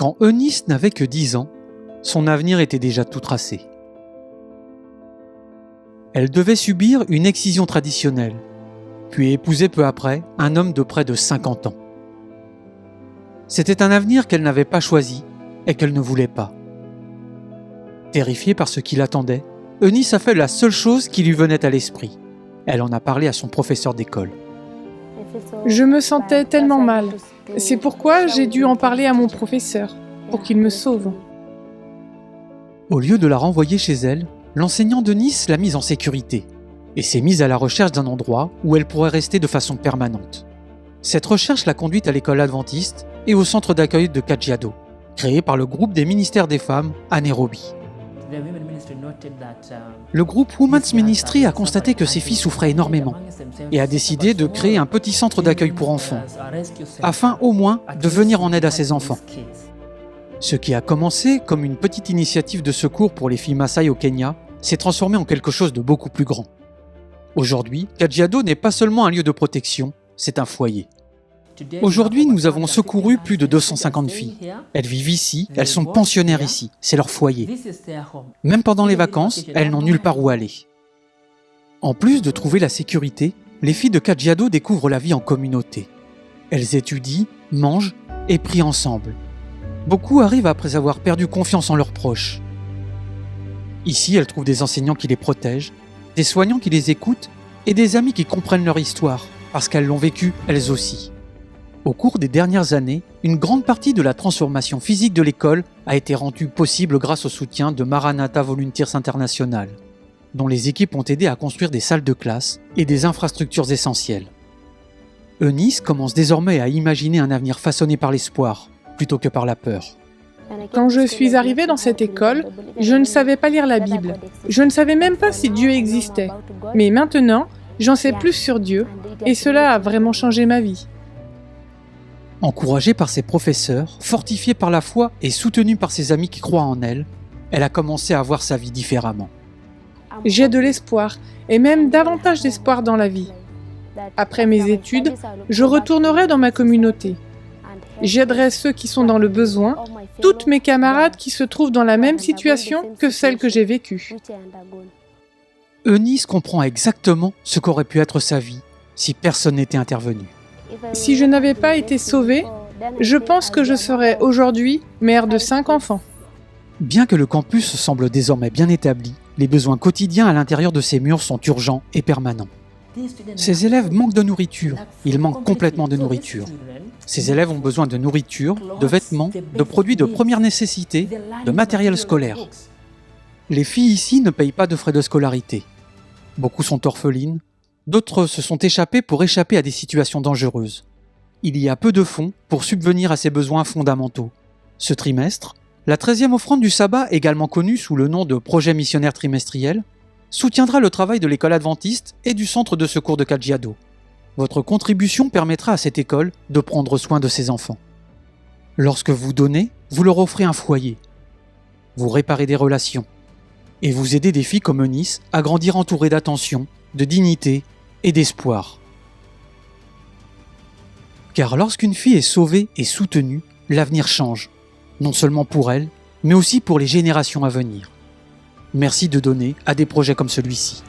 Quand Eunice n'avait que 10 ans, son avenir était déjà tout tracé. Elle devait subir une excision traditionnelle, puis épouser peu après un homme de près de 50 ans. C'était un avenir qu'elle n'avait pas choisi et qu'elle ne voulait pas. Terrifiée par ce qui l'attendait, Eunice a fait la seule chose qui lui venait à l'esprit. Elle en a parlé à son professeur d'école. Je me sentais tellement mal. C'est pourquoi j'ai dû en parler à mon professeur, pour qu'il me sauve. Au lieu de la renvoyer chez elle, l'enseignant de Nice l'a mise en sécurité et s'est mise à la recherche d'un endroit où elle pourrait rester de façon permanente. Cette recherche l'a conduite à l'école adventiste et au centre d'accueil de Kajiado, créé par le groupe des ministères des femmes à Nairobi. Le groupe Women's Ministry a constaté que ces filles souffraient énormément et a décidé de créer un petit centre d'accueil pour enfants, afin au moins de venir en aide à ces enfants. Ce qui a commencé comme une petite initiative de secours pour les filles Maasai au Kenya s'est transformé en quelque chose de beaucoup plus grand. Aujourd'hui, Kajiado n'est pas seulement un lieu de protection, c'est un foyer. Aujourd'hui, nous avons secouru plus de 250 filles. Elles vivent ici, elles sont pensionnaires ici, c'est leur foyer. Même pendant les vacances, elles n'ont nulle part où aller. En plus de trouver la sécurité, les filles de Kajiado découvrent la vie en communauté. Elles étudient, mangent et prient ensemble. Beaucoup arrivent après avoir perdu confiance en leurs proches. Ici, elles trouvent des enseignants qui les protègent, des soignants qui les écoutent et des amis qui comprennent leur histoire, parce qu'elles l'ont vécue elles aussi. Au cours des dernières années, une grande partie de la transformation physique de l'école a été rendue possible grâce au soutien de Maranatha Volunteers International, dont les équipes ont aidé à construire des salles de classe et des infrastructures essentielles. Eunice commence désormais à imaginer un avenir façonné par l'espoir, plutôt que par la peur. Quand je suis arrivée dans cette école, je ne savais pas lire la Bible. Je ne savais même pas si Dieu existait. Mais maintenant, j'en sais plus sur Dieu, et cela a vraiment changé ma vie. Encouragée par ses professeurs, fortifiée par la foi et soutenue par ses amis qui croient en elle, elle a commencé à voir sa vie différemment. J'ai de l'espoir, et même davantage d'espoir dans la vie. Après mes études, je retournerai dans ma communauté. J'aiderai ceux qui sont dans le besoin, toutes mes camarades qui se trouvent dans la même situation que celle que j'ai vécue. Eunice comprend exactement ce qu'aurait pu être sa vie si personne n'était intervenu. Si je n'avais pas été sauvée, je pense que je serais aujourd'hui mère de 5 enfants. Bien que le campus semble désormais bien établi, les besoins quotidiens à l'intérieur de ces murs sont urgents et permanents. Ces élèves manquent de nourriture, ils manquent complètement de nourriture. Ces élèves ont besoin de nourriture, de vêtements, de produits de première nécessité, de matériel scolaire. Les filles ici ne payent pas de frais de scolarité. Beaucoup sont orphelines, d'autres se sont échappées pour échapper à des situations dangereuses. Il y a peu de fonds pour subvenir à ces besoins fondamentaux. Ce trimestre, la 13e offrande du sabbat, également connue sous le nom de projet missionnaire trimestriel, soutiendra le travail de l'école adventiste et du centre de secours de Kajiado. Votre contribution permettra à cette école de prendre soin de ses enfants. Lorsque vous donnez, vous leur offrez un foyer. Vous réparez des relations. Et vous aidez des filles comme Eunice à grandir entourées d'attention, de dignité et d'espoir. Car lorsqu'une fille est sauvée et soutenue, l'avenir change, non seulement pour elle, mais aussi pour les générations à venir. Merci de donner à des projets comme celui-ci.